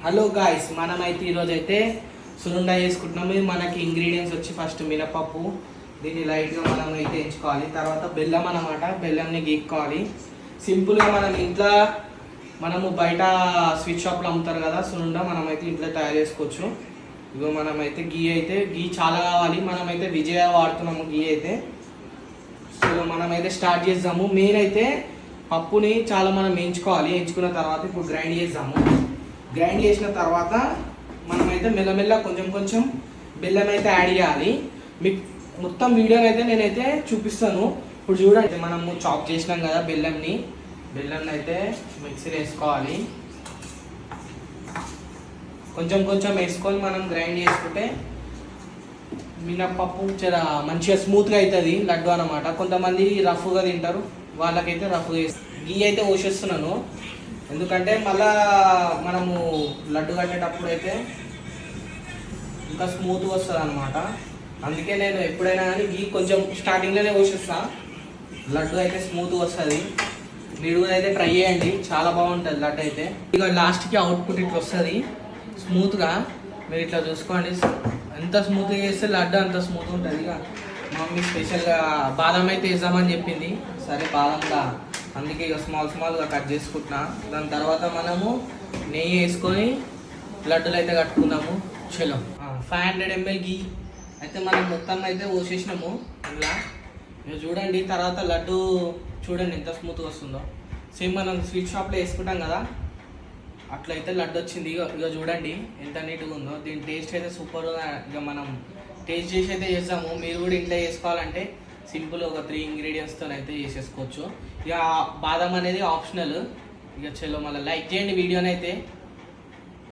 Hello guys, మనమైతే ఈరోజు అయితే సున్నుండ చేసుకుంటున్నాము. ఇది మనకి ఇంగ్రీడియంట్స్ వచ్చి ఫస్ట్ మినపప్పు, దీన్ని లైట్గా మనం అయితే ఎంచుకోవాలి. తర్వాత బెల్లం అన్నమాట, బెల్లంని గీక్కోవాలి. సింపుల్గా మనం ఇంట్లో మనము బయట స్వీట్ షాప్లో అమ్ముతారు కదా సున్నుండ, మనమైతే ఇంట్లో తయారు చేసుకోవచ్చు. ఇగో మనమైతే గీ చాలా కావాలి. మనమైతే విజయ వాడుతున్నాము గీ అయితే. సో మనమైతే స్టార్ట్ చేద్దాము. మెయిన్ అయితే పప్పుని చాలా మనం ఎంచుకున్న తర్వాత ఇప్పుడు గ్రైండ్ చేద్దాము. గ్రైండ్ చేసిన తర్వాత మనమైతే మెల్లమెల్ల కొంచెం బెల్లం అయితే యాడ్ చేయాలి. మీకు మొత్తం వీడియోని అయితే నేనైతే చూపిస్తాను. ఇప్పుడు చూడండి, మనము చాప్ చేసినాం కదా బెల్లంని అయితే మిక్సీలో వేసుకోవాలి. కొంచెం వేసుకొని మనం గ్రైండ్ చేసుకుంటే మినప్పప్పు చాలా మంచిగా స్మూత్గా అవుతుంది లడ్డు అన్నమాట. కొంతమంది రఫ్గా తింటారు, వాళ్ళకైతే రఫ్గా గీ అయితే పోసేస్తున్నాను. ఎందుకంటే మళ్ళా మనము లడ్డు కట్టేటప్పుడు అయితే ఇంకా స్మూత్గా వస్తుంది అనమాట. అందుకే నేను ఎప్పుడైనా కానీ గీ కొంచెం స్టార్టింగ్లోనే పోసేస్తా, లడ్డు అయితే స్మూత్గా వస్తుంది. మీరు అయితే ట్రై చేయండి, చాలా బాగుంటుంది లడ్డు అయితే. ఇక లాస్ట్కి అవుట్పుట్ ఇట్లా వస్తుంది స్మూత్గా. మీరు ఇట్లా చూసుకోండి, ఎంత స్మూత్గా చేస్తే లడ్డు అంత స్మూత్గా ఉంటుంది. ఇక మా మమ్మీ స్పెషల్గా బాదం అయితే వేద్దామని చెప్పింది. సరే బాదంగా అందుకే ఇక స్మాల్గా కట్ చేసుకుంటున్నా. దాని తర్వాత మనము నెయ్యి వేసుకొని లడ్డులు అయితే కట్టుకుందాము. చలో 500 ml గీ అయితే మనం మొత్తం అయితే పోసేసినాము ఇలా. ఇక చూడండి, తర్వాత లడ్డు చూడండి ఎంత స్మూత్గా వస్తుందో. సేమ్ మనం స్వీట్ షాప్లో వేసుకుంటాం కదా అట్లయితే లడ్డు వచ్చింది. ఇక చూడండి ఎంత నీట్గా ఉందో. దీని టేస్ట్ అయితే సూపర్గా. ఇక మనం టేస్ట్ చేసి అయితే చేస్తాము. మీరు కూడా ఇంట్లో చేసుకోవాలంటే సింపుల్ ఒక 3 ఇంగ్రీడియంట్స్తో అయితే చేసేసుకోవచ్చు. ఇక బాదం అనేది ఆప్షనల్. ఇక చలో మళ్ళీ లైక్ చేయండి వీడియోని అయితే.